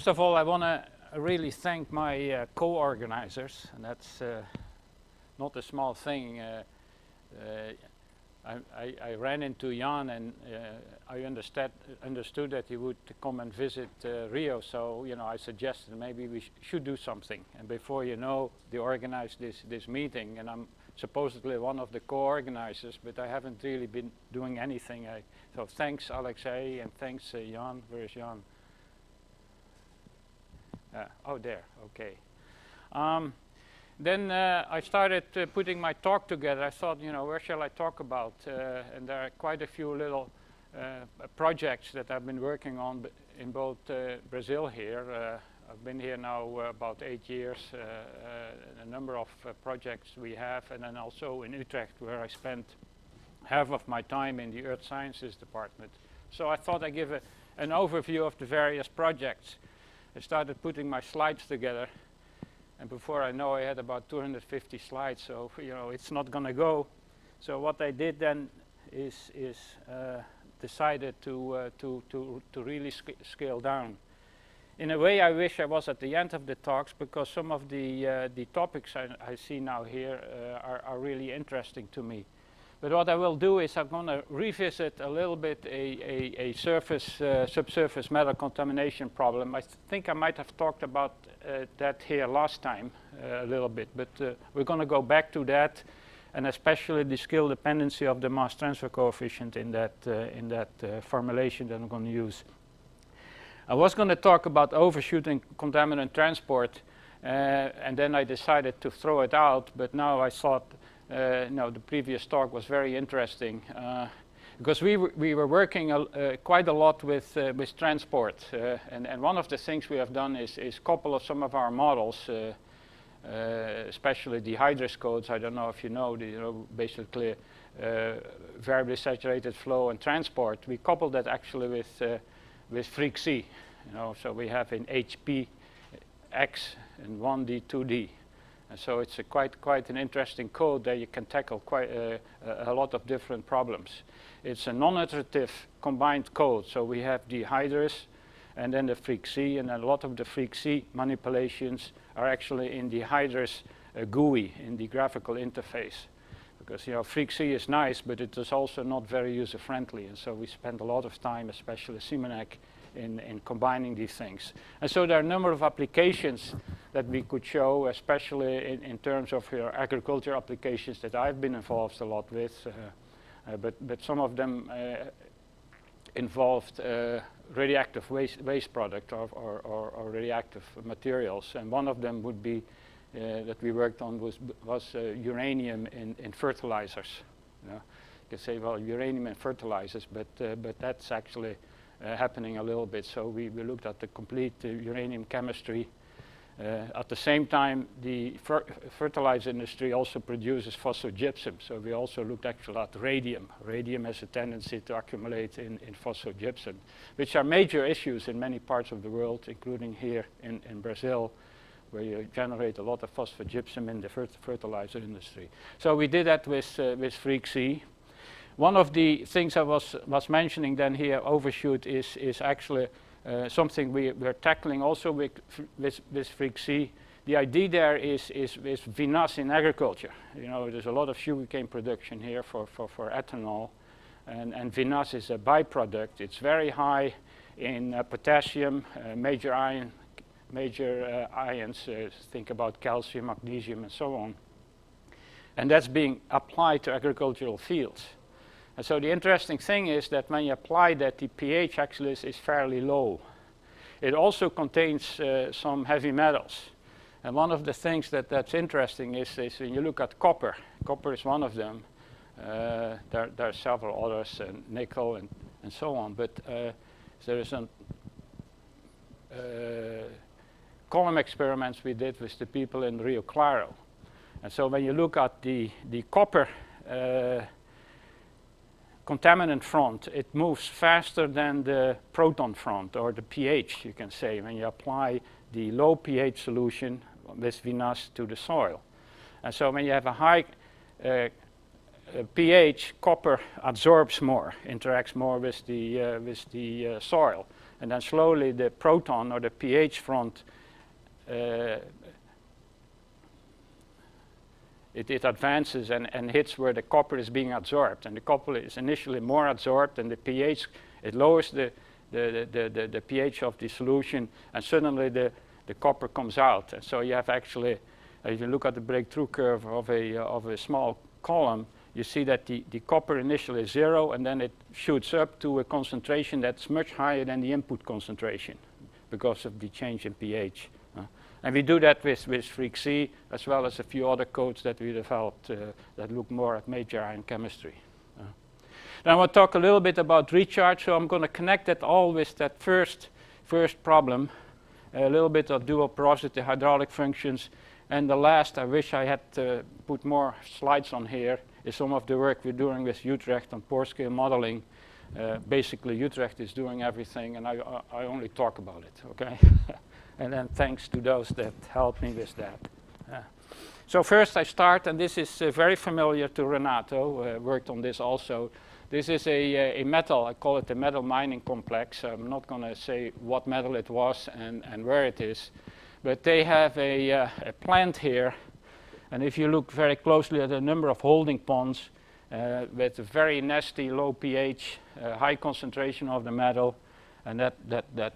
First of all, I want to really thank my co-organizers, and that's not a small thing. I ran into Jan, and I understood that he would come and visit Rio, so I suggested maybe we should do something. And before you know, they organized this meeting, and I'm supposedly one of the co-organizers, but I haven't really been doing anything. So thanks Alexei, and thanks Jan. Where is Jan? Oh, there, okay. Then I started putting my talk together. I thought, where shall I talk about? And there are quite a few little projects that I've been working on in both Brazil here. I've been here now about 8 years, a number of projects we have, and then also in Utrecht, where I spent half of my time in the Earth Sciences department. So I thought I'd give an overview of the various projects. I started putting my slides together, and before I know, I had about 250 slides, so it's not going to go. So what I did then is decided to really scale down. In a way, I wish I was at the end of the talks, because some of the topics I see now here are really interesting to me. But what I will do is I'm going to revisit a little bit a subsurface metal contamination problem. I think I might have talked about that here last time a little bit, but we're going to go back to that, and especially the skill dependency of the mass transfer coefficient in that formulation that I'm going to use. I was going to talk about overshooting contaminant transport, and then I decided to throw it out, but now I thought the previous talk was very interesting, because we were working quite a lot with transport, and one of the things we have done is couple of some of our models, especially the hydrous codes. I don't know if you know, basically variably saturated flow and transport. We coupled that actually with freak C, so we have in HP X and 1D, 2D. And so it's quite an interesting code that you can tackle quite a lot of different problems. It's a non-iterative combined code, so we have the hydrous and then the freak C, and a lot of the freak C manipulations are actually in the hydrous GUI, in the graphical interface. Because freak C is nice, but it is also not very user-friendly, and so we spend a lot of time, especially Simonek, in combining these things. And so there are a number of applications that we could show, especially in terms of agriculture applications that I've been involved a lot with, but some of them involved radioactive waste product or radioactive materials, and one of them would be that we worked on was uranium in fertilizers. You can say, well, uranium in fertilizers, but that's actually happening a little bit. So we looked at the complete uranium chemistry. At the same time, the fertilizer industry also produces phosphogypsum, so we also looked actually at radium. Radium has a tendency to accumulate in phosphogypsum, which are major issues in many parts of the world, including here in Brazil, where you generate a lot of phosphogypsum in the fertilizer industry. So we did that with freak C. One of the things I was mentioning then here, overshoot, is actually something we're tackling also with freak C. The idea there is vinasse in agriculture. There's a lot of sugarcane production here for ethanol, and vinasse is a byproduct. It's very high in potassium, major ions, think about calcium, magnesium, and so on. And that's being applied to agricultural fields. And so the interesting thing is that when you apply that, the pH actually is fairly low. It also contains some heavy metals. And one of the things that's interesting is when you look at copper. Copper is one of them. There are several others, and nickel and so on. But there is a column experiments we did with the people in Rio Claro. And so when you look at the copper contaminant front, it moves faster than the proton front, or the pH, you can say, when you apply the low pH solution with vinasse to the soil. And so when you have a high pH, copper absorbs more, interacts more with the soil. and then slowly the proton or the pH front it advances and hits where the copper is being absorbed, and the copper is initially more absorbed, and the pH, it lowers the pH of the solution, and suddenly the copper comes out. And so you have actually, if you look at the breakthrough curve of a small column, you see that the copper initially is 0, and then it shoots up to a concentration that's much higher than the input concentration because of the change in pH. And we do that with freq C, as well as a few other codes that we developed that look more at major ion chemistry. Now I want to talk a little bit about recharge, so I'm going to connect that all with that first problem, a little bit of dual porosity hydraulic functions, and the last, I wish I had put more slides on here, is some of the work we're doing with Utrecht on pore scale modeling. Basically, Utrecht is doing everything, and I only talk about it, okay? And then thanks to those that helped me with that. So first I start, and this is very familiar to Renato, worked on this also. This is a metal, I call it the metal mining complex. I'm not going to say what metal it was and where it is, but they have a plant here, and if you look very closely at the number of holding ponds with a very nasty low pH, high concentration of the metal, and that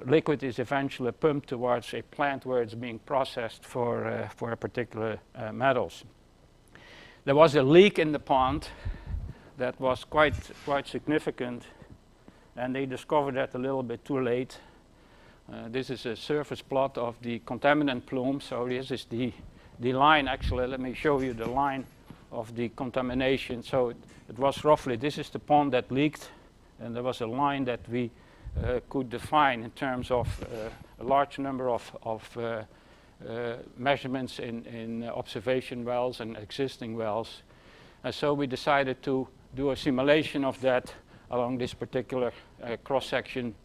liquid is eventually pumped towards a plant where it's being processed for a particular metals. There was a leak in the pond that was quite significant, and they discovered that a little bit too late. This is a surface plot of the contaminant plume, so this is the line. Actually, let me show you the line of the contamination. So it was roughly, this is the pond that leaked, and there was a line that we could define in terms of a large number of measurements in observation wells and existing wells. And so we decided to do a simulation of that along this particular cross-section.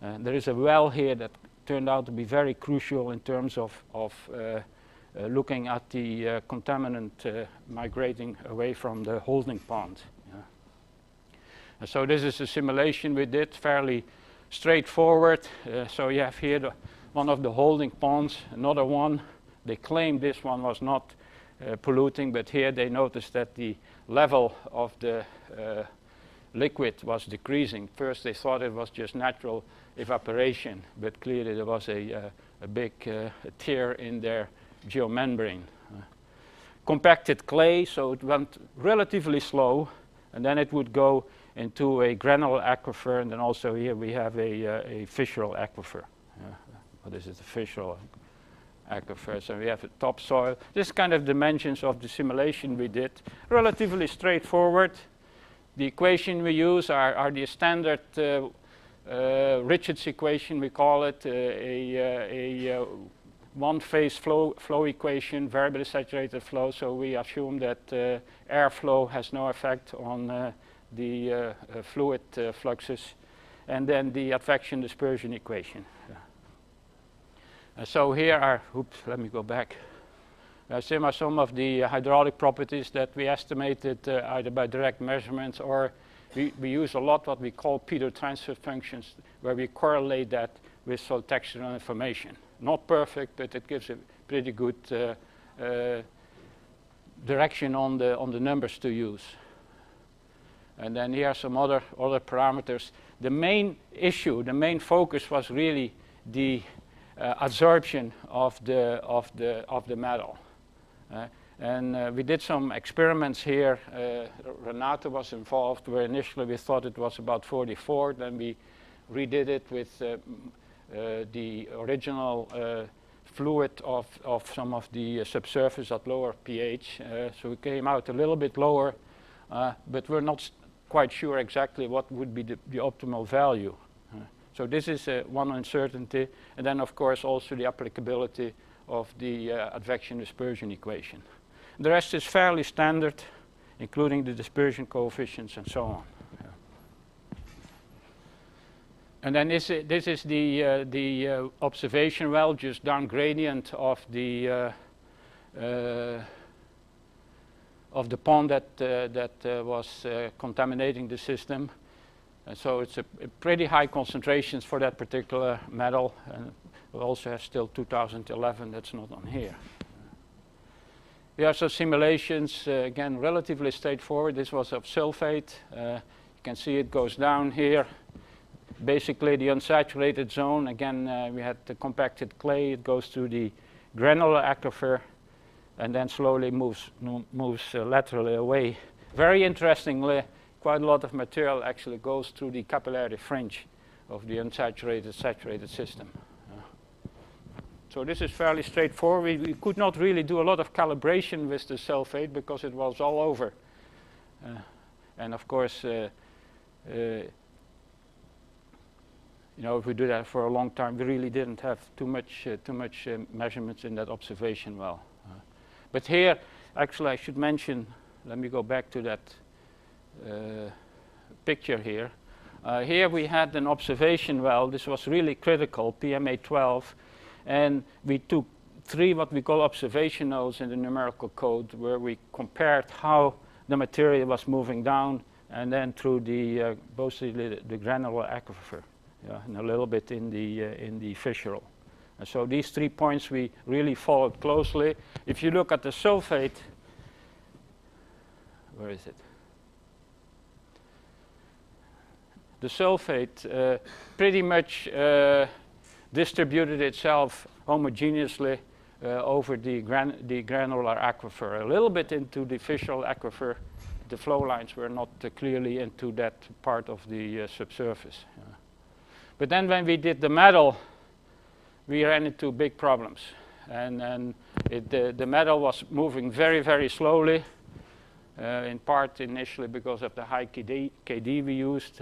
There is a well here that turned out to be very crucial in terms of looking at the contaminant migrating away from the holding pond. And so this is a simulation we did, fairly straightforward. So you have here one of the holding ponds, another one. They claim this one was not polluting, but here they noticed that the level of the liquid was decreasing. First they thought it was just natural evaporation, but clearly there was a big tear in their geomembrane. Compacted clay, so it went relatively slow, and then it would go into a granular aquifer, and then also here we have a fissural aquifer. This is the fissural aquifer. So we have a topsoil. This kind of dimensions of the simulation we did, relatively straightforward. The equation we use are the standard Richards equation, we call it, a one-phase flow equation, variably saturated flow. So we assume that airflow has no effect on the fluid fluxes, and then the advection dispersion equation. So here are, oops, let me go back. Some of the hydraulic properties that we estimated either by direct measurements, or we use a lot what we call Peter transfer functions, where we correlate that with soil textural information. Not perfect, but it gives a pretty good direction on the numbers to use. And then here are some other parameters. The main issue, the main focus was really the adsorption of the metal. And we did some experiments here. Renato was involved, where initially we thought it was about 44. Then we redid it with the original fluid of some of the subsurface at lower pH. So we came out a little bit lower, but we're not quite sure exactly what would be the optimal value. So this is one uncertainty, and then of course also the applicability of the advection dispersion equation. The rest is fairly standard, including the dispersion coefficients and so on. And then this is the observation well, just down gradient of the pond that was contaminating the system. So it's a pretty high concentrations for that particular metal, and it also has still 2011, that's not on here. We have some simulations, again relatively straightforward. This was of sulfate. You can see it goes down here. Basically the unsaturated zone, again we had the compacted clay, it goes to the granular aquifer and then slowly moves laterally away. Very interestingly, quite a lot of material actually goes through the capillary fringe of the unsaturated saturated system. So this is fairly straightforward. We could not really do a lot of calibration with the sulfate because it was all over. And of course, you know, if we do that for a long time, we really didn't have too much measurements in that observation well. But here, actually, I should mention. Let me go back to that picture here. Here we had an observation well. This was really critical, PMA 12, and we took 3 what we call observation nodes in the numerical code, where we compared how the material was moving down, and then through the mostly the granular aquifer. Yeah, and a little bit in the fissural. And so these 3 points we really followed closely. If you look at the sulfate, where is it? The sulfate pretty much distributed itself homogeneously over the granular aquifer, a little bit into the fissural aquifer. The flow lines were not clearly into that part of the subsurface. But then when we did the metal, we ran into big problems. And the metal was moving very, very slowly, in part initially because of the high KD we used,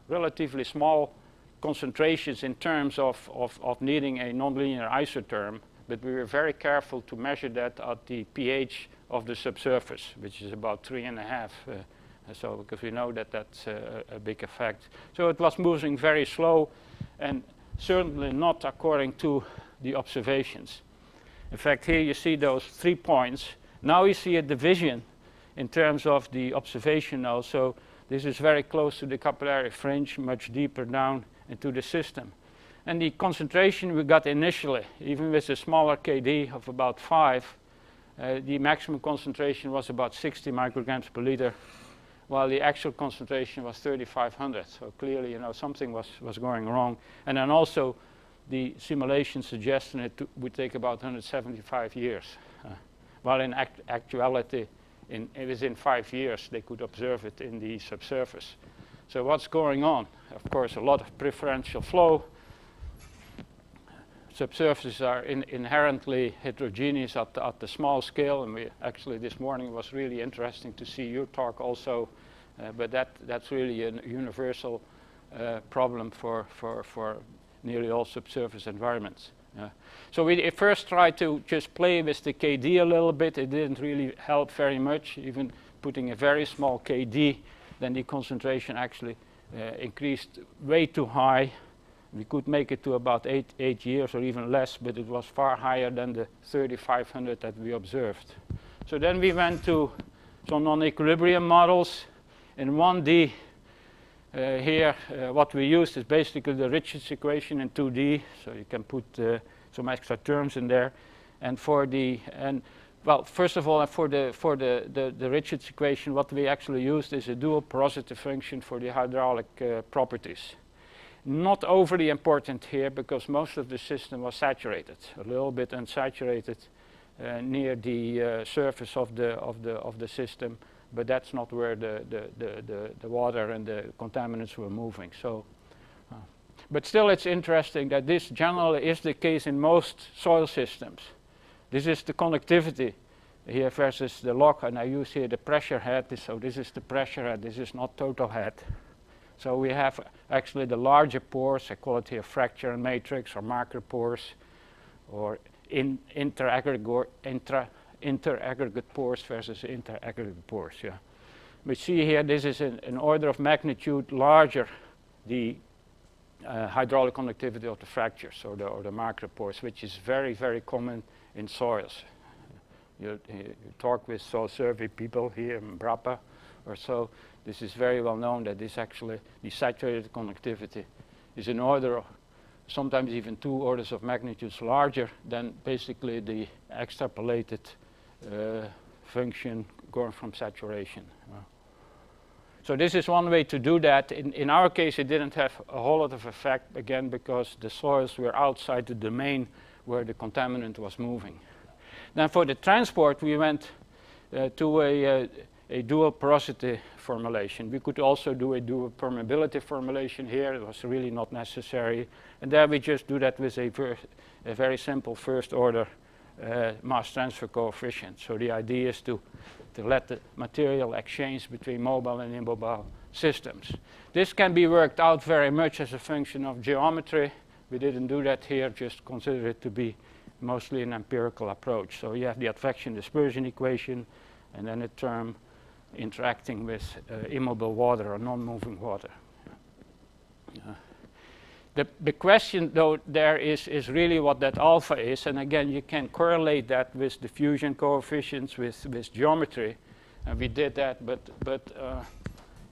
relatively small concentrations in terms of needing a nonlinear isotherm, but we were very careful to measure that at the pH of the subsurface, which is about 3.5. So because we know that that's a big effect. So it was moving very slow and certainly not according to the observations. In fact, here you see those 3 points. Now you see a division in terms of the observation node. So this is very close to the capillary fringe, much deeper down into the system. And the concentration we got initially, even with a smaller KD of about 5, the maximum concentration was about 60 micrograms per liter, while the actual concentration was 3,500. So clearly, you know, something was going wrong. And then also, the simulation suggested it would take about 175 years. While in actuality, within 5 years, they could observe it in the subsurface. So what's going on? Of course, a lot of preferential flow. Subsurfaces are inherently heterogeneous at the small scale, and we actually this morning was really interesting to see your talk also, but that's really a universal problem for nearly all subsurface environments. So we first tried to just play with the KD a little bit. It didn't really help very much. Even putting a very small KD, then the concentration actually increased way too high. We could make it to about 8 years or even less, but it was far higher than the 3,500 that we observed. So then we went to some non-equilibrium models. In 1D, here what we used is basically the Richards equation in 2D, so you can put some extra terms in there. And well, first of all, for the Richards equation, what we actually used is a dual porosity function for the hydraulic properties. Not overly important here because most of the system was saturated, a little bit unsaturated near the surface of the system, but that's not where the water and the contaminants were moving. So, but still, it's interesting that this generally is the case in most soil systems. This is the conductivity here versus the log, and I use here the pressure head. So this is the pressure head. This is not total head. So we have actually the larger pores, equality of fracture and matrix, or marker pores, or interaggregate pores versus interaggregate pores. Yeah, we see here this is an order of magnitude larger the hydraulic conductivity of the fractures or the marker pores, which is very, very common in soils. You talk with soil survey people here in Brapa or so. This is very well known that this actually, the saturated conductivity is in order of, sometimes even 2 orders of magnitudes larger than basically the extrapolated function going from saturation. So this is one way to do that. In our case, it didn't have a whole lot of effect, again, because the soils were outside the domain where the contaminant was moving. Then for the transport, we went to a dual porosity formulation. We could also do a dual permeability formulation here. It was really not necessary. And there we just do that with a very simple first order mass transfer coefficient. So the idea is to let the material exchange between mobile and immobile systems. This can be worked out very much as a function of geometry. We didn't do that here, just consider it to be mostly an empirical approach. So you have the advection dispersion equation and then a term interacting with immobile water or non-moving water. The question though there is really what that alpha is, and again you can correlate that with diffusion coefficients, with geometry, and we did that, but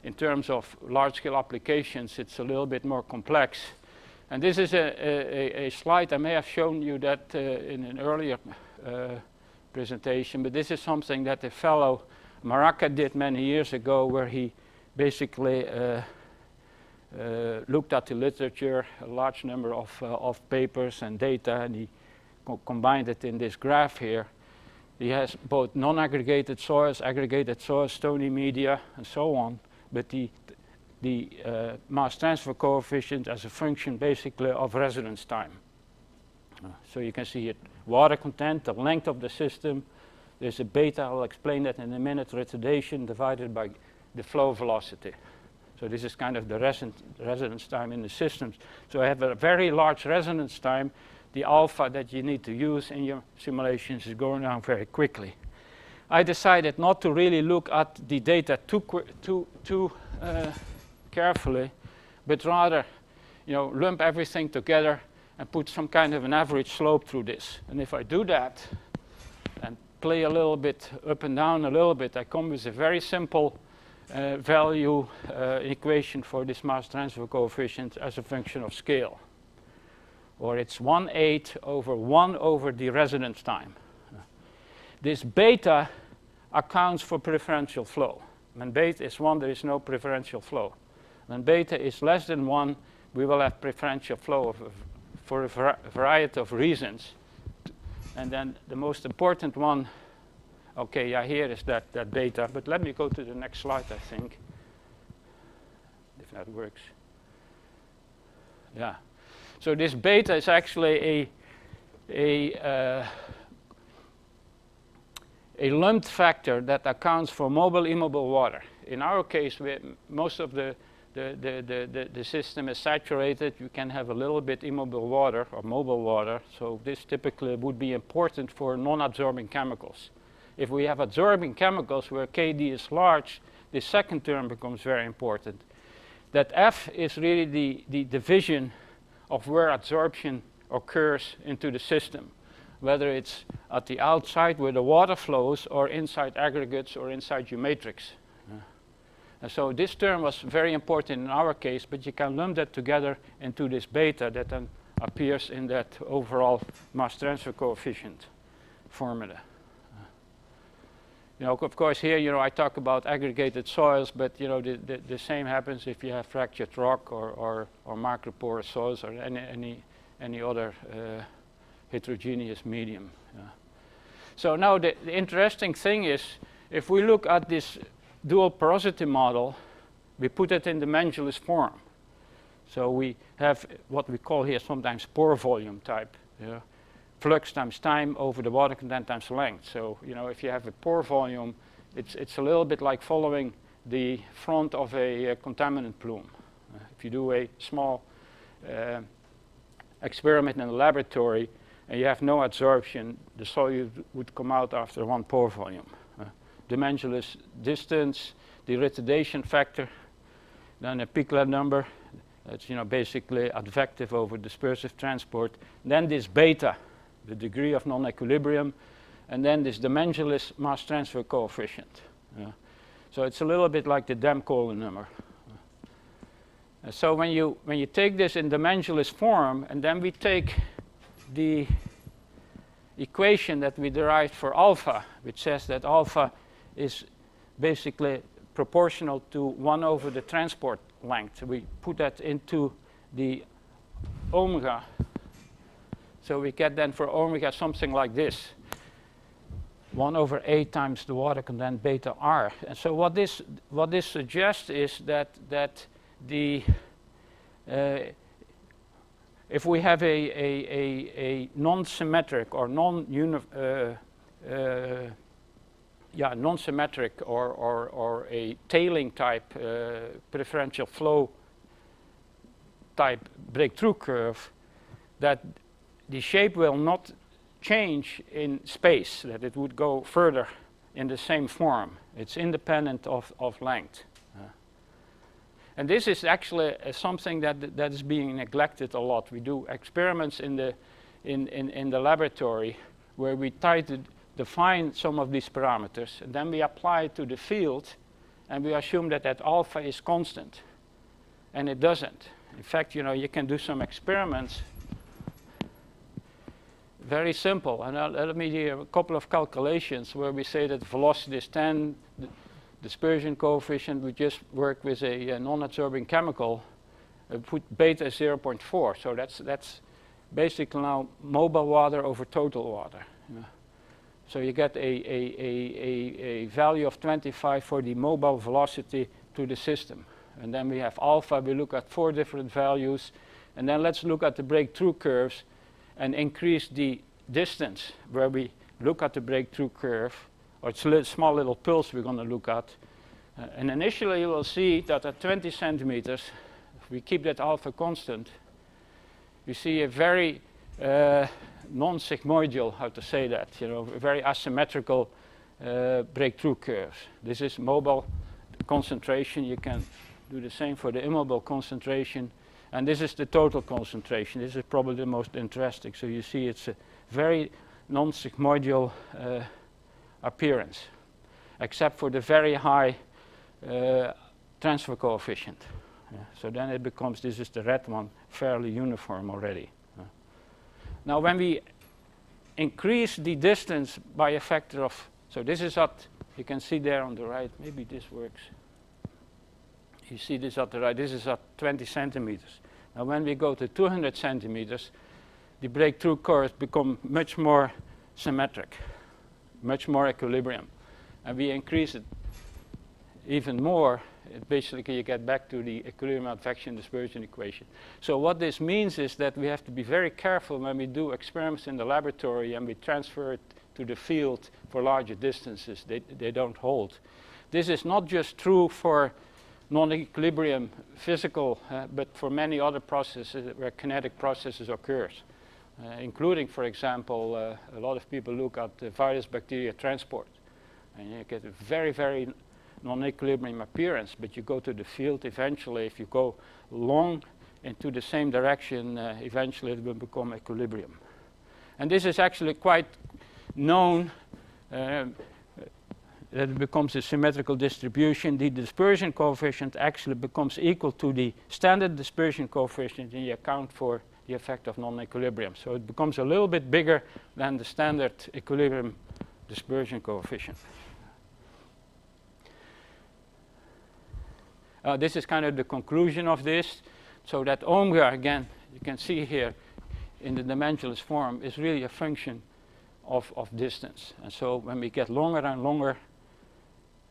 in terms of large-scale applications it's a little bit more complex. And this is a slide, I may have shown you that in an earlier presentation, but this is something that a fellow Maraca did many years ago, where he basically looked at the literature, a large number of papers and data, and he combined it in this graph here. He has both non-aggregated soils, aggregated soils, stony media, and so on, but the mass transfer coefficient as a function basically of residence time. So you can see it, water content, the length of the system. There's a beta, I'll explain that in a minute, retardation divided by the flow velocity. So this is kind of the residence time in the systems. So I have a very large residence time. The alpha that you need to use in your simulations is going down very quickly. I decided not to really look at the data too carefully, but rather, lump everything together and put some kind of an average slope through this. And if I do that and play a little bit up and down a little bit, I come with a very simple value equation for this mass transfer coefficient as a function of scale. Or it's 1/8 over 1 over the residence time. This beta accounts for preferential flow. When beta is 1, there is no preferential flow. When beta is less than 1, we will have preferential flow for a variety of reasons. And then the most important one, okay, yeah, here is that beta, but let me go to the next slide, I think, if that works. Yeah. So this beta is actually a lumped factor that accounts for mobile, immobile water. In our case, most of the system is saturated. You can have a little bit immobile water or mobile water. So this typically would be important for non-absorbing chemicals. If we have absorbing chemicals where KD is large, the second term becomes very important. That F is really the division of where absorption occurs into the system, whether it's at the outside where the water flows or inside aggregates or inside your matrix. And so this term was very important in our case, but you can lump that together into this beta that then appears in that overall mass transfer coefficient formula. Of course, here, I talk about aggregated soils, but, the same happens if you have fractured rock or microporous soils or any other heterogeneous medium. So now the interesting thing is, if we look at this dual porosity model, we put it in dimensionless form. So we have what we call here sometimes pore volume type. Flux times time over the water content times length. So, if you have a pore volume, it's a little bit like following the front of a contaminant plume. If you do a small experiment in a laboratory and you have no adsorption, the solute would come out after 1 pore volume. Dimensionless distance, the retardation factor, then a Piclet number. That's basically advective over dispersive transport. Then this beta, the degree of non-equilibrium, and then this dimensionless mass transfer coefficient. So it's a little bit like the Dam-Colin number. So when you take this in dimensionless form, and then we take the equation that we derived for alpha, which says that alpha is basically proportional to 1 over the transport length. We put that into the omega. So we get then for omega something like this. 1 over A times the water content beta R. And so what this suggests is that the if we have a non-symmetric or non-symmetric or a tailing type preferential flow type breakthrough curve, that the shape will not change in space, that it would go further in the same form. It's independent of length. And this is actually something that is being neglected a lot. We do experiments in the laboratory where we try to define some of these parameters, and then we apply it to the field, and we assume that alpha is constant, and it doesn't. In fact, you can do some experiments. Very simple, and let me do a couple of calculations where we say that velocity is 10, the dispersion coefficient, we just work with a non-absorbing chemical, put beta 0.4, so that's basically now mobile water over total water. So you get a value of 25 for the mobile velocity to the system. And then we have alpha, we look at 4 different values, and then let's look at the breakthrough curves and increase the distance where we look at the breakthrough curve, or it's a small little pulse we're going to look at. And initially you will see that at 20 centimeters, if we keep that alpha constant, you see a very non-sigmoidal, how to say that, very asymmetrical breakthrough curves. This is mobile concentration. You can do the same for the immobile concentration. And this is the total concentration. This is probably the most interesting. So you see it's a very non-sigmoidal appearance, except for the very high transfer coefficient. So then it becomes, this is the red one, fairly uniform already. Now when we increase the distance by a factor of, so this is at, you can see there on the right, maybe this works. You see this at the right, this is at 20 centimeters. Now when we go to 200 centimeters, the breakthrough curves become much more symmetric, much more equilibrium. And we increase it even more, basically you get back to the equilibrium advection dispersion equation. So what this means is that we have to be very careful when we do experiments in the laboratory and we transfer it to the field for larger distances. They don't hold. This is not just true for non-equilibrium physical, but for many other processes where kinetic processes occurs, including, for example, a lot of people look at virus bacteria transport, and you get a very, very non-equilibrium appearance, but you go to the field, eventually if you go long into the same direction, eventually it will become equilibrium. And this is actually quite known, that it becomes a symmetrical distribution. The dispersion coefficient actually becomes equal to the standard dispersion coefficient, and you account for the effect of non-equilibrium. So it becomes a little bit bigger than the standard equilibrium dispersion coefficient. This is kind of the conclusion of this. So that omega, again, you can see here in the dimensionless form, is really a function of distance. And so when we get longer and longer,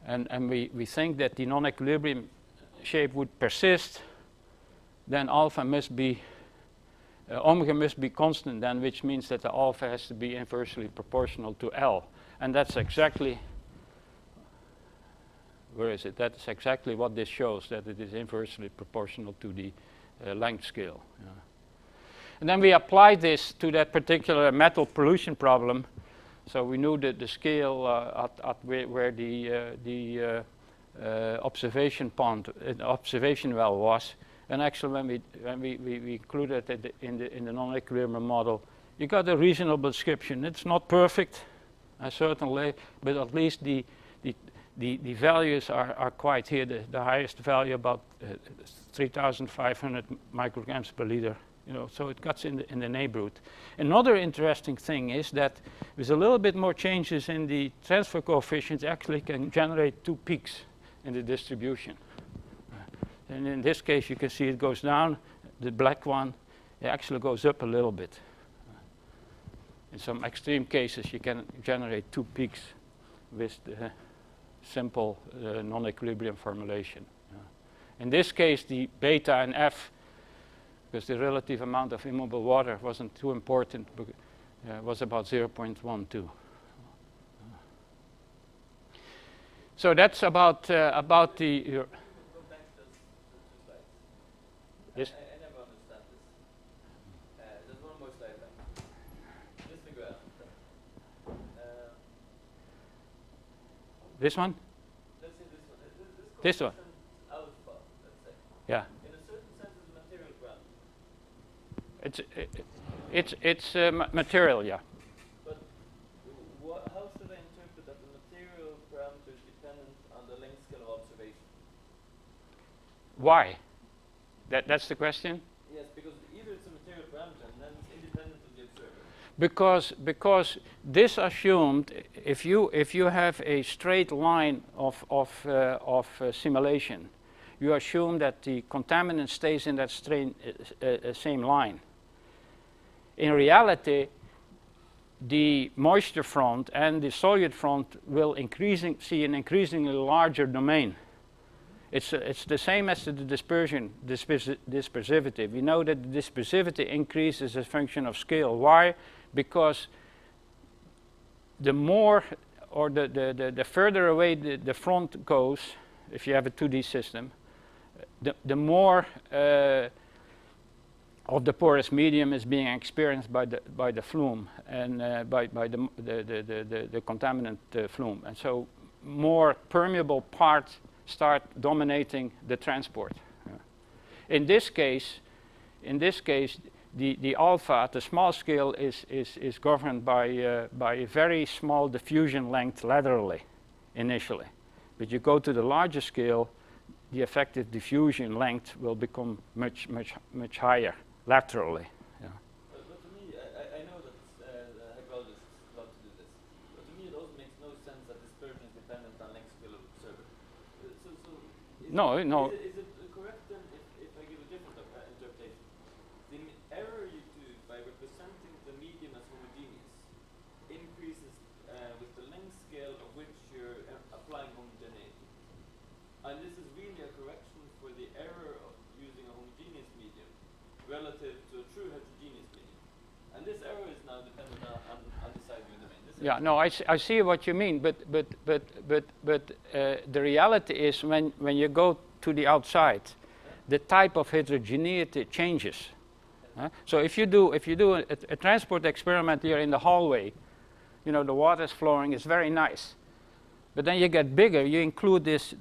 and we think that the non-equilibrium shape would persist, then alpha must be, omega must be constant then, which means that the alpha has to be inversely proportional to L. And that's exactly, where is it? That's exactly what this shows, that it is inversely proportional to the length scale. And then we applied this to that particular metal pollution problem. So we knew that the scale at where the observation pond, observation well was, and actually when we included it in the non-equilibrium model, you got a reasonable description. It's not perfect, certainly, but at least the the values are quite here. The highest value about 3,500 micrograms per liter. You know, so it gets in the neighborhood. Another interesting thing is that with a little bit more changes in the transfer coefficients, actually can generate two peaks in the distribution. And in this case, you can see it goes down. The black one, it actually goes up a little bit. In some extreme cases, you can generate two peaks with the simple non-equilibrium formulation. In this case, the beta and F, because the relative amount of immobile water wasn't too important, but was about 0.12. So that's about the. Go back to those two slides. Yes. I never understand this. There's one more slide back. Just figure out. This one? Let's say this one. This one. Alpha, let's say. Yeah. In a certain sense, it's a material ground. It's material, yeah. But how should I interpret that the material parameter is dependent on the length scale of observation? Why? That's the question? Yes, because either it's a material parameter and then it's independent of the observer. Because this assumed if you have a straight line of simulation, you assume that the contaminant stays in that same line. In reality, the moisture front and the solute front will see an increasingly larger domain. It's the same as the dispersivity. We know that the dispersivity increases as a function of scale. Why? Because the more or the further away the front goes, if you have a 2D system, the more of the porous medium is being experienced by the flume and by the contaminant flume, and so more permeable parts start dominating the transport. In this case, the alpha at the small scale is governed by a very small diffusion length laterally initially, but you go to the larger scale, the effective diffusion length will become much higher laterally. Yeah. But to me, I know that the hydrologists love to do this, but to me it also makes no sense that dispersion is dependent on length scale of observer. No. Is it correct then if I give a different interpretation? The error you do by representing the medium as homogeneous increases with the length scale of which you're applying homogeneity. And this is really a correction for the error of using a homogeneous medium relative to a true heterogeneous medium. And this error is now dependent on the size of your domain. Yeah, no, I see what you mean, but the reality is when you go to the outside, the type of heterogeneity changes. So if you do a transport experiment here in the hallway, you know, the water is flowing, it's very nice. But then you get bigger, you include this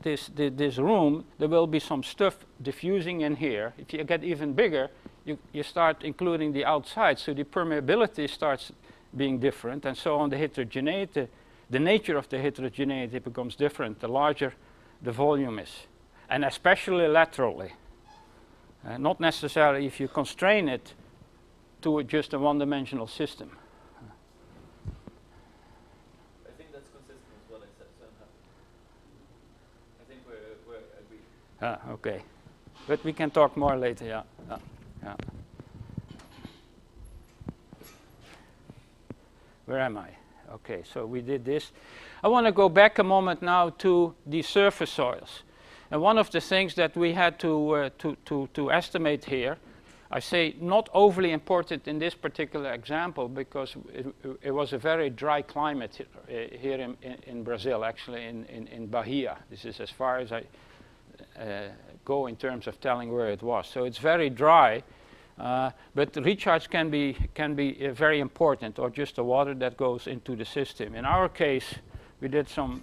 room, there will be some stuff diffusing in here. If you get even bigger, you start including the outside, so the permeability starts being different, and so on. The heterogeneity, the nature of the heterogeneity becomes different the larger the volume is, and especially laterally. Not necessarily if you constrain it to just a one-dimensional system. I think that's consistent with what I said, so I'm happy. I think we're agreed. Okay, but we can talk more later. Yeah. Where am I? Okay, so we did this. I want to go back a moment now to the surface soils. And one of the things that we had to estimate here, I say not overly important in this particular example because it was a very dry climate here in Brazil, actually in Bahia. This is as far as I go in terms of telling where it was. So it's very dry. But recharge can be very important, or just the water that goes into the system. In our case, we did some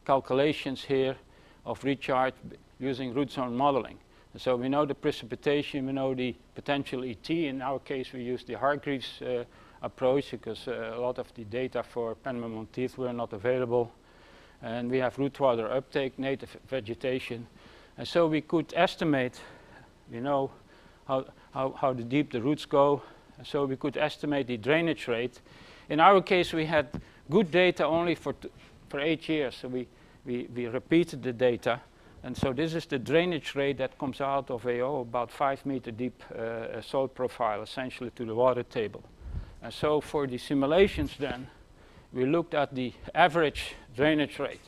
calculations here of recharge using root zone modeling. And so we know the precipitation, we know the potential ET. In our case, we used the Hargreaves approach because a lot of the data for Penman Monteith were not available. and we have root water uptake, native vegetation, and so we could estimate, you know, how deep the roots go, and so we could estimate the drainage rate. In our case, we had good data only for 8 years, so we repeated the data, and so this is the drainage rate that comes out of about 5 meter deep soil profile, essentially to the water table. And so for the simulations then, we looked at the average drainage rate.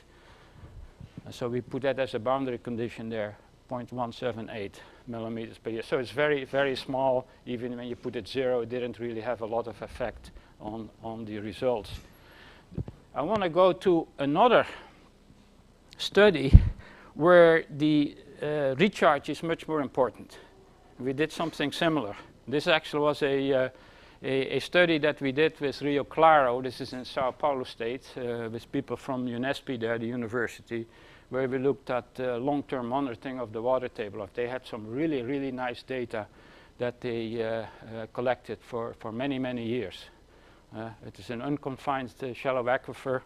And so we put that as a boundary condition there, 0.178 millimeters per year. So it's very, very small. Even when you put it 0, it didn't really have a lot of effect on the results. I want to go to another study where the recharge is much more important. We did something similar. This actually was a study that we did with Rio Claro. This is in Sao Paulo state, with people from UNESP there, the university, where we looked at long-term monitoring of the water table. They had some really, really nice data that they collected for many, many years. It is an unconfined shallow aquifer.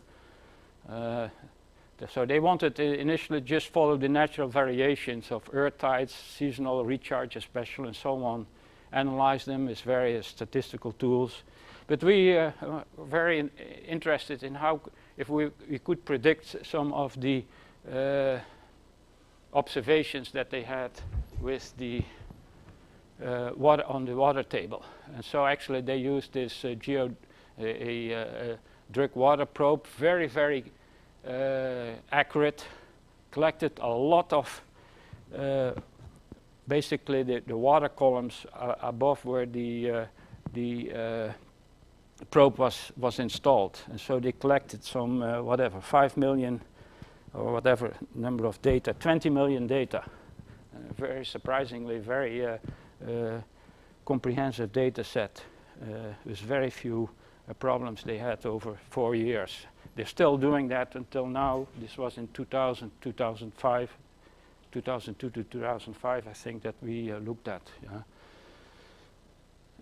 So they wanted to initially just follow the natural variations of earth tides, seasonal recharge especially, and so on, analyze them with various statistical tools. But we were very interested in how, if we could predict some of the observations that they had with the water on the water table. And so actually they used this drug water probe, very, very accurate, collected a lot of basically the water columns above where the probe was installed. And so they collected some 5 million or whatever number of data, 20 million data. Very surprisingly, very comprehensive data set with very few problems they had over 4 years. They're still doing that until now. This was in 2000, 2005, 2002 to 2005, I think, that we looked at. Yeah.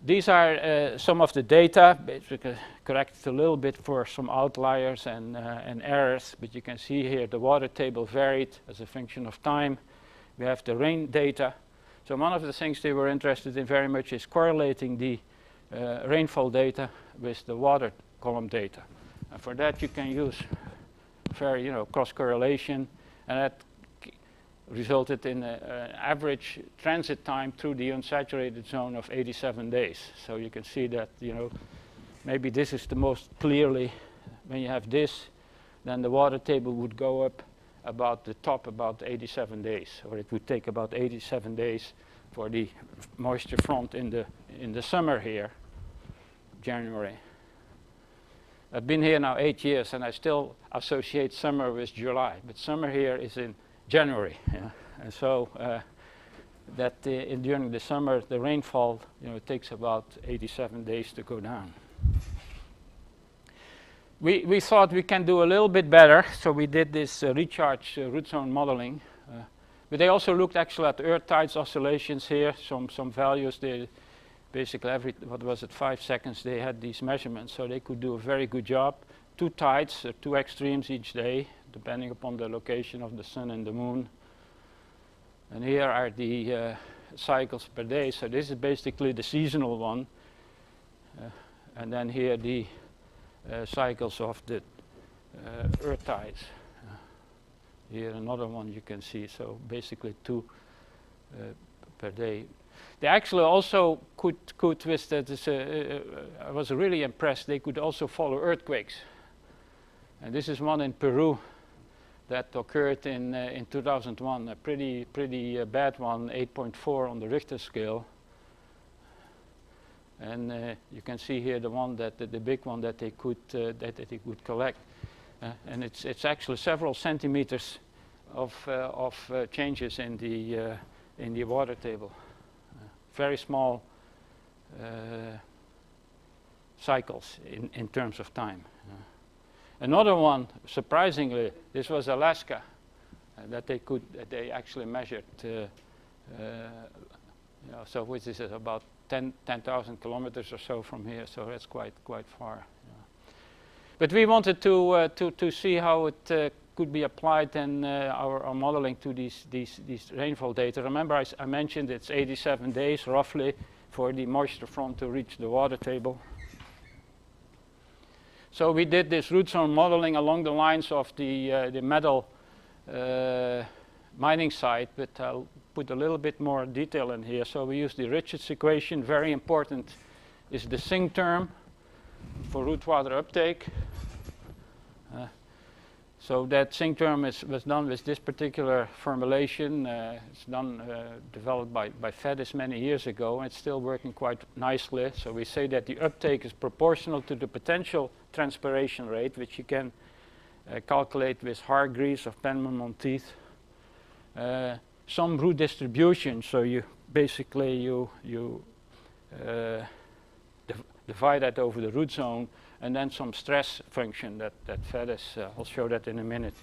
These are some of the data, basically corrected a little bit for some outliers and errors, but you can see here the water table varied as a function of time. We have the rain data. So one of the things they were interested in very much is correlating the rainfall data with the water column data. And for that you can use very, cross correlation, and that resulted in an average transit time through the unsaturated zone of 87 days. So you can see that, maybe this is the most clearly, when you have this, then the water table would go up about the top about 87 days, or it would take about 87 days for the moisture front in the summer here, January. I've been here now 8 years and I still associate summer with July, but summer here is in January. Yeah. And so during the summer the rainfall, it takes about 87 days to go down. We thought we can do a little bit better, so we did this recharge root zone modeling. But they also looked actually at earth tides oscillations here, some values. They basically every 5 seconds they had these measurements, so they could do a very good job. 2 tides, 2 extremes each day, depending upon the location of the sun and the moon. And here are the cycles per day. So this is basically the seasonal one, and then here the cycles of the earth tides. Here another one you can see. So basically 2 per day. They actually also could with that. I was really impressed. They could also follow earthquakes, and this is one in Peru that occurred in 2001. A pretty bad one, 8.4 on the Richter scale. And you can see here the one the big one that they could collect, and it's actually several centimeters of changes in the water table. Very small cycles in terms of time. Another one, surprisingly, this was Alaska, that they actually measured. So which is about 10,000 kilometers or so from here. So that's quite far. Yeah. But we wanted to see how it could be applied then our modeling to these rainfall data. Remember I mentioned it's 87 days roughly for the moisture front to reach the water table. So we did this root zone modeling along the lines of the metal mining site, but I'll put a little bit more detail in here. So we use the Richards equation. Very important is the sing term for root water uptake. So that sing term was done with this particular formulation. It's done, developed by Vedada many years ago, and it's still working quite nicely. So we say that the uptake is proportional to the potential transpiration rate, which you can calculate with Hargreaves of Penman-Monteith. Some root distribution, so you basically divide that over the root zone, and then some stress function that Vedada, I'll show that in a minute.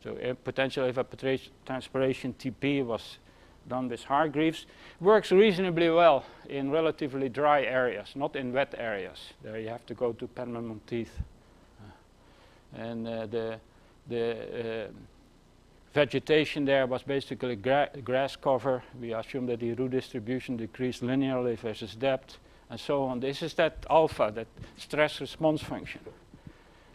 So potential evaporation transpiration TP was done with Hargreaves. Works reasonably well in relatively dry areas, not in wet areas. There you have to go to Penman-Monteith. And the vegetation there was basically grass cover. We assume that the root distribution decreased linearly versus depth, and so on. This is that alpha, that stress response function.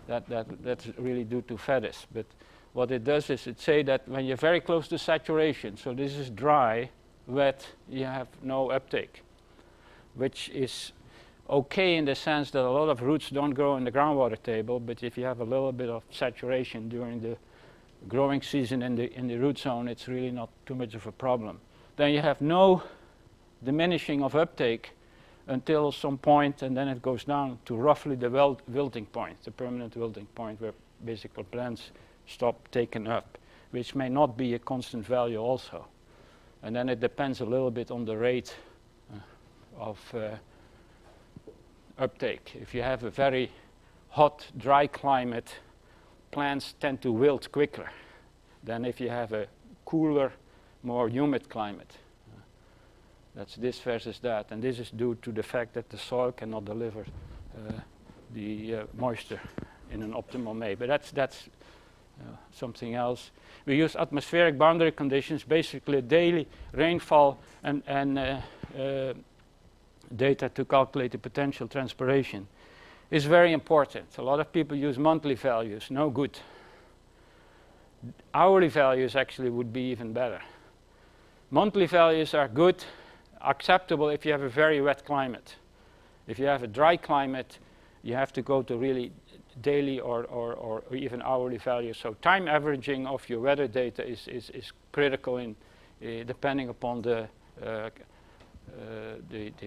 That's really due to Vedada. But what it does is it say that when you're very close to saturation, so this is dry, wet, you have no uptake, which is okay in the sense that a lot of roots don't grow in the groundwater table, but if you have a little bit of saturation during the growing season in the root zone, it's really not too much of a problem. Then you have no diminishing of uptake until some point, and then it goes down to roughly the wilting point, the permanent wilting point, where basically plants stop taking up, which may not be a constant value also. And then it depends a little bit on the rate of uptake. If you have a very hot, dry climate, plants tend to wilt quicker than if you have a cooler, more humid climate. That's this versus that, and this is due to the fact that the soil cannot deliver the moisture in an optimal way. But that's something else. We use atmospheric boundary conditions, basically daily rainfall and data to calculate the potential transpiration. Is very important. A lot of people use monthly values, no good. Hourly values actually would be even better. Monthly values are good, acceptable if you have a very wet climate. If you have a dry climate, you have to go to really daily or even hourly values. So time averaging of your weather data is critical in depending upon the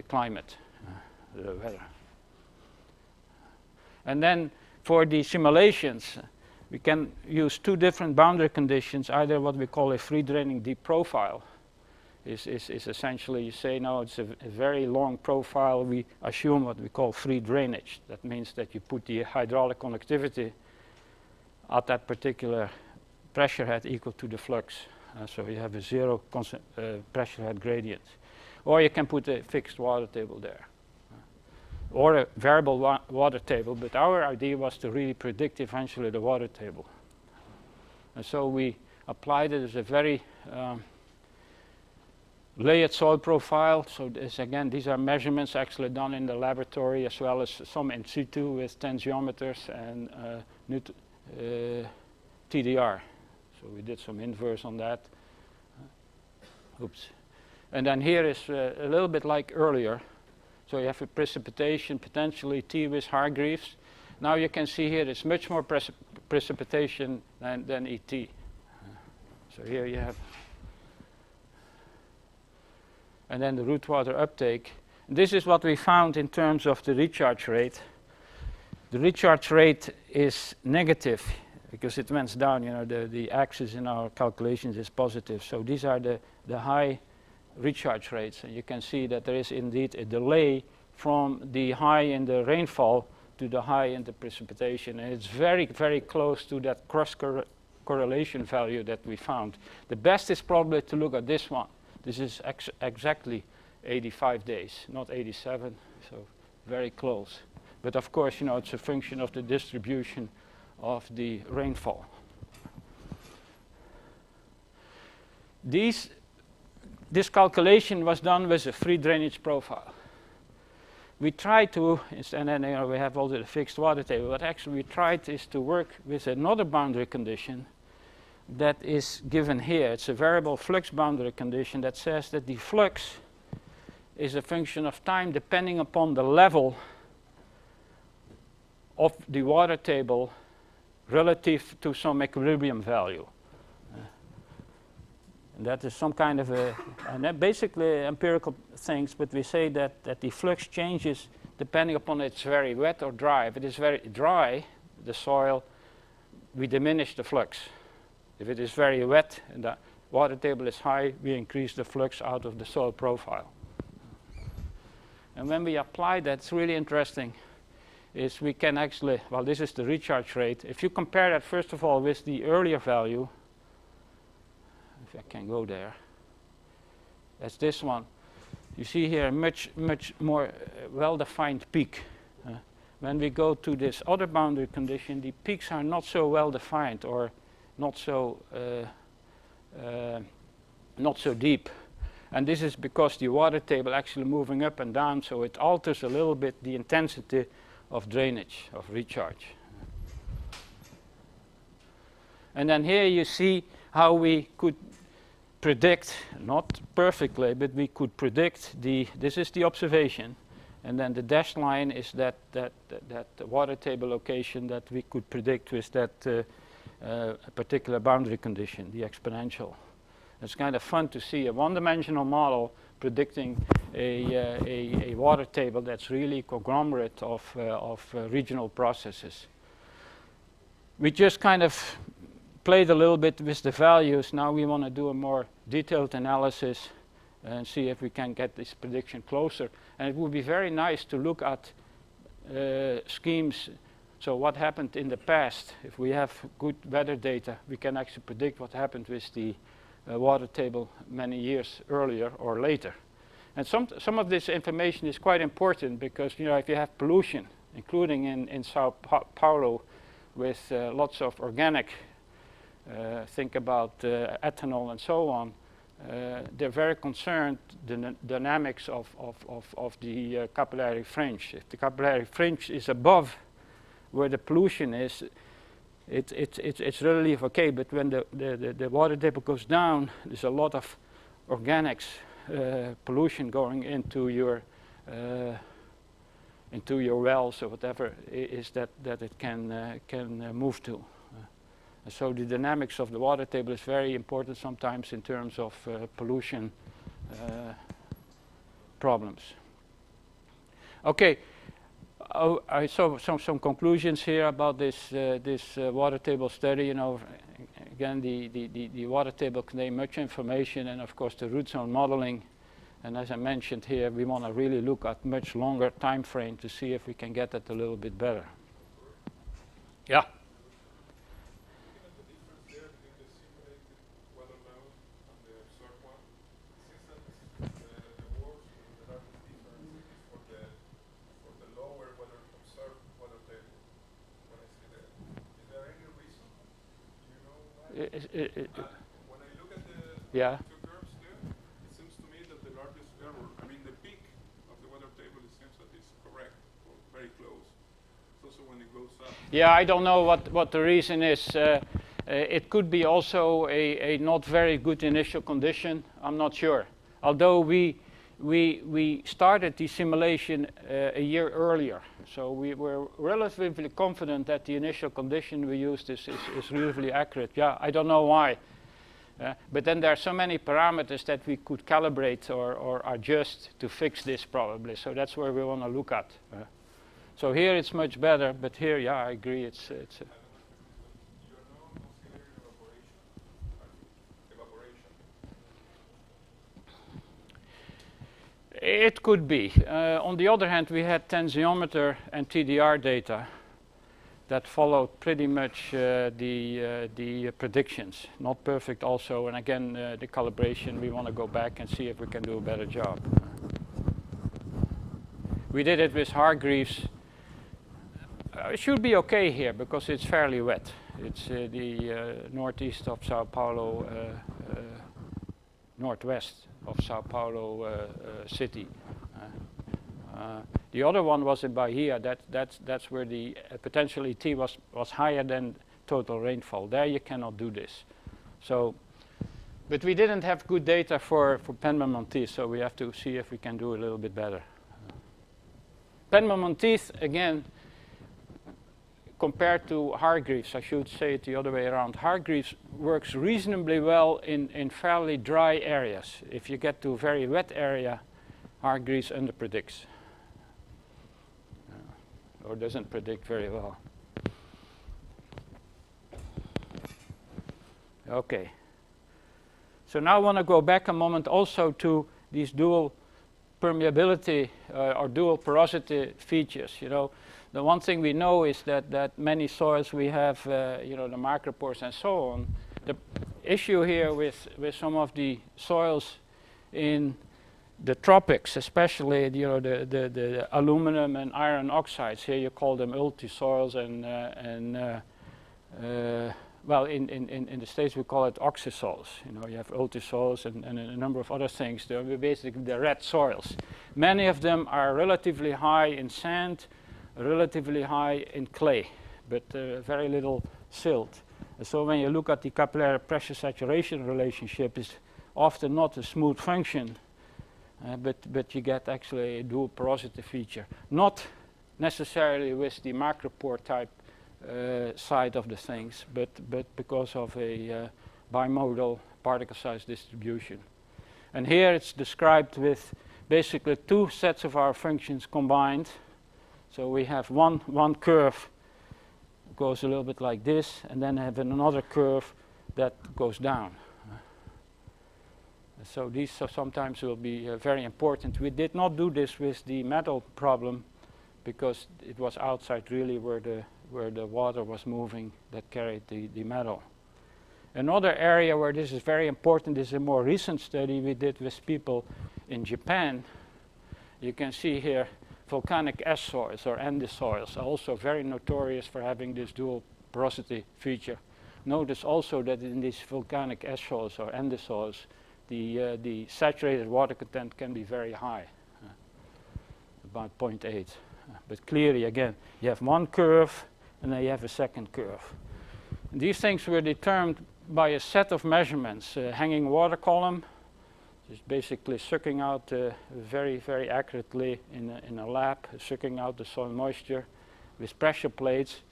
climate, the weather. And then for the simulations, we can use two different boundary conditions, either what we call a free draining deep profile. Is essentially, you say, no, it's a very long profile. We assume what we call free drainage. That means that you put the hydraulic conductivity at that particular pressure head equal to the flux. So you have a zero pressure head gradient. Or you can put a fixed water table there. Or a variable water table, but our idea was to really predict eventually the water table. And so we applied it as a very layered soil profile. So this, again, these are measurements actually done in the laboratory, as well as some in situ with tensiometers and TDR. So we did some inverse on that. Oops. And then here is a little bit like earlier. So you have a precipitation, potentially T with Hargreaves. Now you can see here it's much more precipitation than ET. So here you have, and then the root water uptake. This is what we found in terms of the recharge rate. The recharge rate is negative because it went down. You know, the axis in our calculations is positive. So these are the high recharge rates, and you can see that there is indeed a delay from the high in the rainfall to the high in the precipitation, and it's very, very close to that cross correlation value that we found. The best is probably to look at this one. This is exactly 85 days, not 87, so very close. But of course, you know, it's a function of the distribution of the rainfall. This calculation was done with a free drainage profile. We tried to, and then we have also the fixed water table, but actually we tried is to work with another boundary condition that is given here. It's a variable flux boundary condition that says that the flux is a function of time depending upon the level of the water table relative to some equilibrium value. And that is some kind of and that basically empirical things, but we say that the flux changes depending upon it's very wet or dry. If it is very dry, the soil, we diminish the flux. If it is very wet and the water table is high, we increase the flux out of the soil profile. And when we apply that, it's really interesting, is we can actually, well, this is the recharge rate. If you compare that, first of all, with the earlier value, if I can go there, that's this one. You see here a much more well-defined peak. When we go to this other boundary condition, the peaks are not so well-defined or not so deep. And this is because the water table actually moving up and down, so it alters a little bit the intensity of drainage, of recharge. And then here you see how we could predict, not perfectly, but we could predict this is the observation, and then the dashed line is that water table location that we could predict with that particular boundary condition, the exponential. It's kind of fun to see a one-dimensional model predicting a water table that's really conglomerate of regional processes. We just kind of played a little bit with the values. Now we want to do a more detailed analysis and see if we can get this prediction closer. And it would be very nice to look at schemes. So what happened in the past? If we have good weather data, we can actually predict what happened with the water table many years earlier or later. And some of this information is quite important because, you know, if you have pollution, including in Sao Paulo with lots of organic, think about ethanol and so on, they're very concerned the dynamics of the capillary fringe. If the capillary fringe is above where the pollution is, it's relatively okay, but when the water table goes down, there's a lot of organics, pollution going into your wells or whatever is that it can move to. So the dynamics of the water table is very important sometimes in terms of pollution problems. Okay. I saw some conclusions here about this water table study. You know, again, the water table contains much information, and of course the root zone modeling. And as I mentioned here, we want to really look at much longer time frame to see if we can get that a little bit better. Yeah. When I look at the two curves there, it seems to me that the largest error, I mean the peak of the weather table, it seems that it's correct or very close. It's also when it goes up. Yeah, I don't know what the reason is. It could be also a not very good initial condition. I'm not sure. Although we started the simulation a year earlier. So we were relatively confident that the initial condition we used is relatively accurate. Yeah, I don't know why. But then there are so many parameters that we could calibrate or adjust to fix this probably. So that's where we want to look at. So here it's much better, but here, yeah, I agree. It's It could be. On the other hand, we had tensiometer and TDR data that followed pretty much the predictions. Not perfect also, and again, the calibration, we want to go back and see if we can do a better job. We did it with Hargreaves. it should be okay here because it's fairly wet. It's the northeast of Sao Paulo, northwest of Sao Paulo city. The other one was in Bahia. That's where the potential ET was higher than total rainfall. There you cannot do this. So, but we didn't have good data for Penman-Monteith, so we have to see if we can do a little bit better. Penman-Monteith, again, compared to Hargreaves, I should say it the other way around. Hargreaves works reasonably well in fairly dry areas. If you get to a very wet area, Hargreaves underpredicts. Or doesn't predict very well. Okay. So now I want to go back a moment also to these dual permeability or dual porosity features. You know, the one thing we know is that many soils we have, you know, the micropores and so on. The issue here with some of the soils in the tropics, especially, you know, the aluminum and iron oxides. Here you call them ultisoils well, in the States we call it oxysoils. You know, you have ultisoils and a number of other things. They're basically the red soils. Many of them are relatively high in sand, relatively high in clay, but very little silt. And so when you look at the capillary pressure saturation relationship, it's often not a smooth function, but you get actually a dual porosity feature. Not necessarily with the macropore type side of the things, but because of a bimodal particle size distribution. And here it's described with basically two sets of our functions combined. So we have one curve goes a little bit like this, and then have another curve that goes down. So these sometimes will be very important. We did not do this with the metal problem because it was outside really where the water was moving that carried the metal. Another area where this is very important is a more recent study we did with people in Japan. You can see here volcanic ash soils or Andes soils are also very notorious for having this dual porosity feature. Notice also that in these volcanic ash soils or Andes soils, the saturated water content can be very high, about 0.8. But clearly, again, you have one curve and then you have a second curve. And these things were determined by a set of measurements. Hanging water column, just basically sucking out very, very accurately in a lab, sucking out the soil moisture with pressure plates,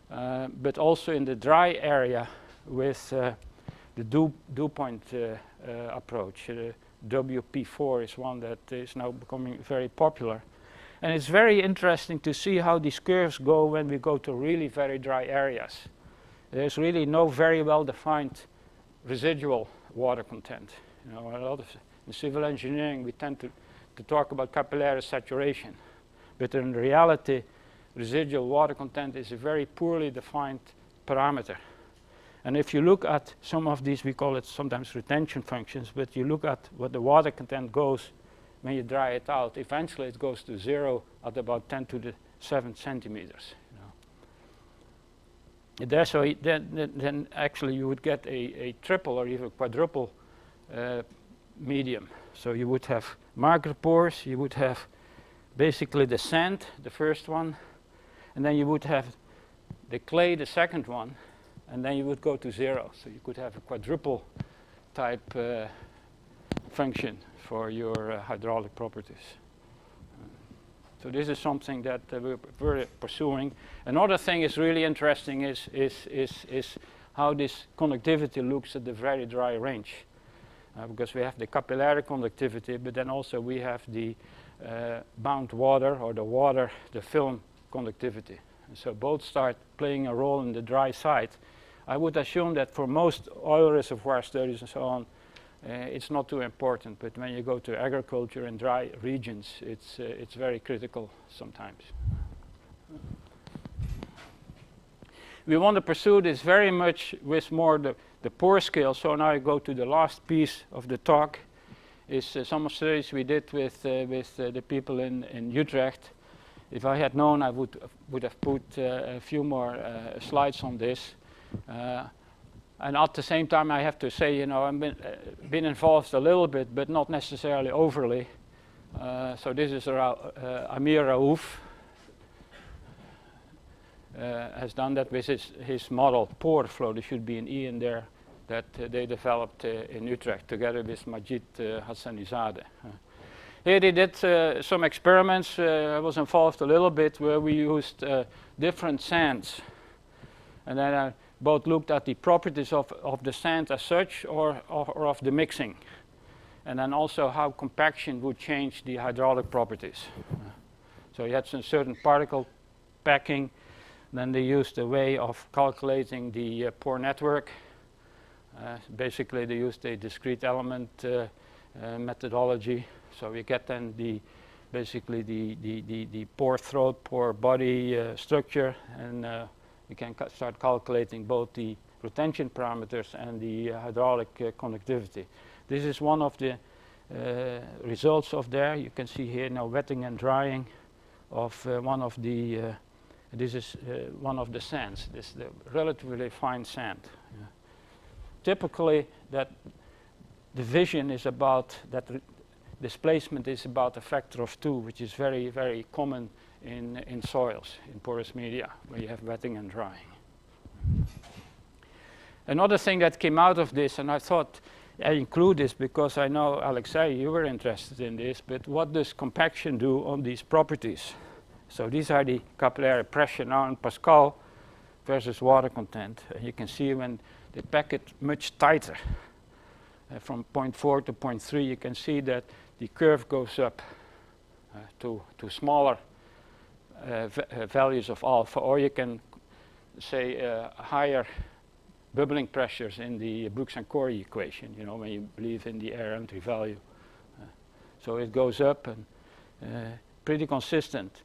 but also in the dry area with the dew point approach. WP4 is one that is now becoming very popular. And it's very interesting to see how these curves go when we go to really very dry areas. There's really no very well defined residual water content. You know, a lot of in civil engineering we tend to talk about capillary saturation, but in reality residual water content is a very poorly defined parameter. And if you look at some of these, we call it sometimes retention functions, but you look at what the water content goes when you dry it out, eventually it goes to 0 at about 10 to the 7 centimeters. You know. So then actually you would get a triple or even quadruple medium. So you would have macropores, you would have basically the sand, the first one, and then you would have the clay, the second one, and then you would go to 0. So you could have a quadruple type function for your hydraulic properties. So this is something that we're pursuing. Another thing is really interesting is how this conductivity looks at the very dry range. Because we have the capillary conductivity, but then also we have the bound water or the film conductivity. And so both start playing a role in the dry side. I would assume that for most oil reservoir studies and so on, it's not too important, but when you go to agriculture and dry regions, it's very critical sometimes. We want to pursue this very much with more the pore scale. So now I go to the last piece of the talk, is some studies we did with the people in Utrecht, If I had known, I would have put a few more slides on this. And at the same time, I have to say, you know, I've been involved a little bit, but not necessarily overly. So this is Amir Raouf. Has done that with his model pore flow. There should be an E in there that they developed in Utrecht together with Majid Hassanizadeh. Here they did some experiments. I was involved a little bit where we used different sands. And then I both looked at the properties of the sand as such or of the mixing. And then also how compaction would change the hydraulic properties. So you had some certain particle packing. Then they used a way of calculating the pore network. Basically, they used a discrete element methodology. So you get then basically the pore throat, pore body structure, and you can start calculating both the retention parameters and the hydraulic conductivity. This is one of the results of there. You can see here now wetting and drying of one of the this is one of the sands. This is the relatively fine sand. Yeah. Typically, that division is about displacement is about a factor of 2, which is very, very common in soils, in porous media, where you have wetting and drying. Another thing that came out of this, and I thought I include this because I know, Alexei, you were interested in this, but what does compaction do on these properties? So these are the capillary pressure now in Pascal versus water content. You can see when they pack it much tighter, from 0.4 to 0.3, you can see that the curve goes up to smaller values of alpha, or you can say higher bubbling pressures in the Brooks and Corey equation, you know, when you believe in the air entry value. So it goes up and pretty consistent.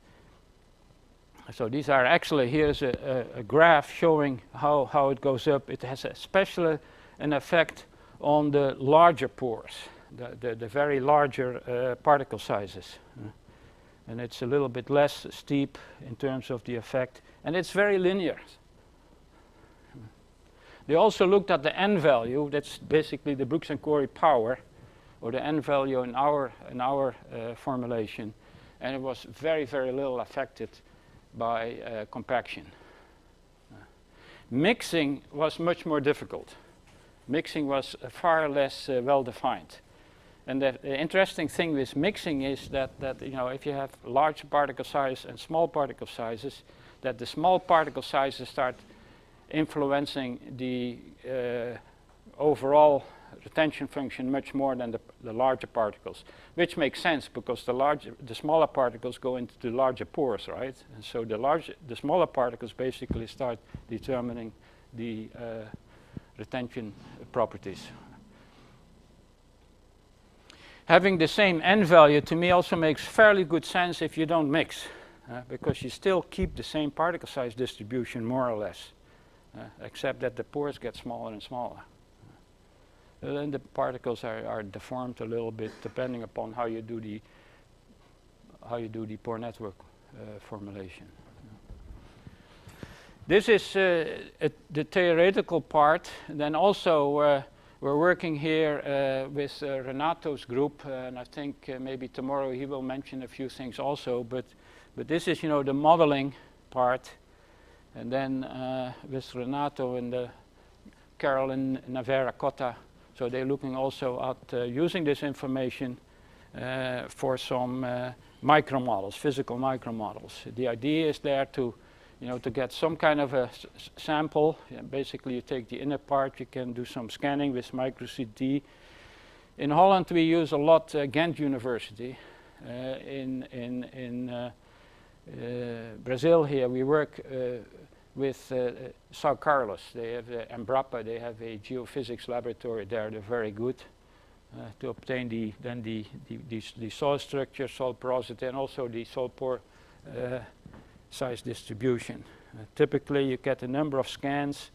So these are actually, here's a graph showing how it goes up. It has especially an effect on the larger pores, the very larger particle sizes. And it's a little bit less steep in terms of the effect. And it's very linear. They also looked at the N value. That's basically the Brooks and Corey power, or the N value in our formulation. And it was very, very little affected by compaction. Mixing was much more difficult. Mixing was far less well defined. And the interesting thing with mixing is that you know, if you have large particle size and small particle sizes, that the small particle sizes start influencing the overall retention function much more than the larger particles, which makes sense because the smaller particles go into the larger pores, right? And so the smaller particles basically start determining the retention properties. Having the same N value to me also makes fairly good sense if you don't mix, because you still keep the same particle size distribution more or less, except that the pores get smaller and smaller. Then the particles are deformed a little bit depending upon how you do the pore network formulation. This is the theoretical part. Then also we're working here with Renato's group, and I think maybe tomorrow he will mention a few things also. But this is, you know, the modeling part, and then with Renato and Carolyn Navera Cotta. So they're looking also at using this information for some micromodels, physical micromodels. The idea is there to, you know, to get some kind of a sample. Basically, you take the inner part. You can do some scanning with micro-CT. In Holland, we use a lot Ghent University. In Brazil here, we work with São Carlos. They have Embrapa. They have a geophysics laboratory there. They're very good to obtain the soil structure, soil porosity, and also the soil pore size distribution. Typically, you get a number of scans.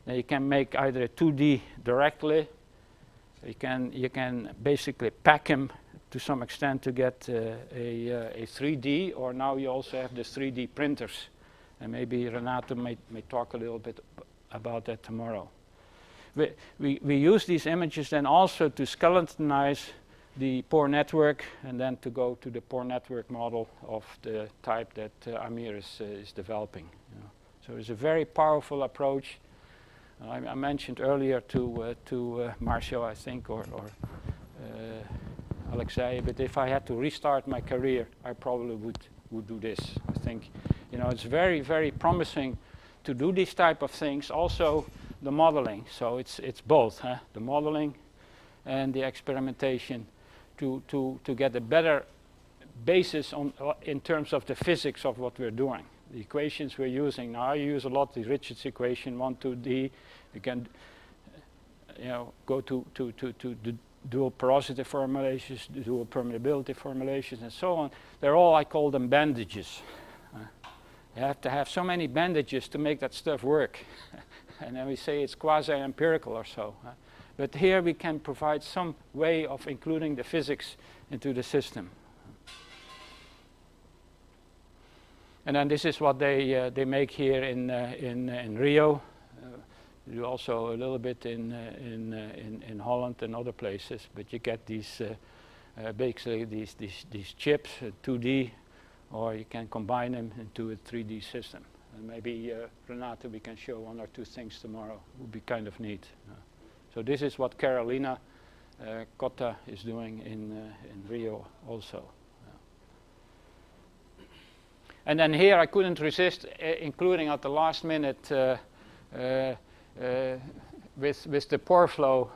Then you can make either a 2D directly. You can basically pack them to some extent to get a 3D, or now you also have the 3D printers. And maybe Renato may talk a little bit about that tomorrow. We use these images then also to skeletonize the pore network, and then to go to the pore network model of the type that Amir is developing. You know. So it's a very powerful approach. I mentioned earlier to Marshall, I think, or Alexei, but if I had to restart my career, I probably would do this. I think, you know, it's very, very promising to do these type of things. Also, the modeling. So it's both, huh? The modeling and the experimentation to get a better basis on in terms of the physics of what we're doing. The equations we're using now, I use a lot the Richards equation 1, 2D. You can, you know, go to the dual porosity formulations, the dual permeability formulations, and so on. They're all, I call them bandages. You have to have so many bandages to make that stuff work. And then we say it's quasi-empirical or so. But here we can provide some way of including the physics into the system. And then this is what they make here in Rio. You also a little bit in Holland and other places. But you get these basically these chips, 2D, or you can combine them into a 3D system. And maybe Renato, we can show 1 or 2 things tomorrow. Would be kind of neat. So this is what Carolina Cotta is doing in Rio also. And then here I couldn't resist including at the last minute with the pore flow.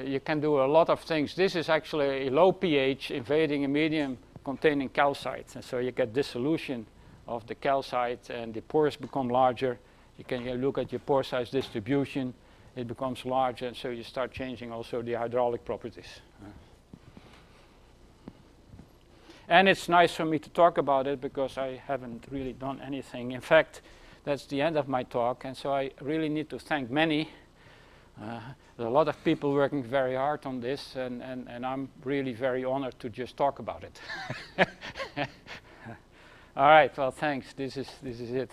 You can do a lot of things. This is actually a low pH invading a medium containing calcite, and so you get dissolution of the calcite and the pores become larger. You can look at your pore size distribution, it becomes larger, and so you start changing also the hydraulic properties. And it's nice for me to talk about it because I haven't really done anything. In fact, that's the end of my talk, and so I really need to thank many. There's a lot of people working very hard on this, and I'm really very honored to just talk about it. All right, well, thanks. This is it.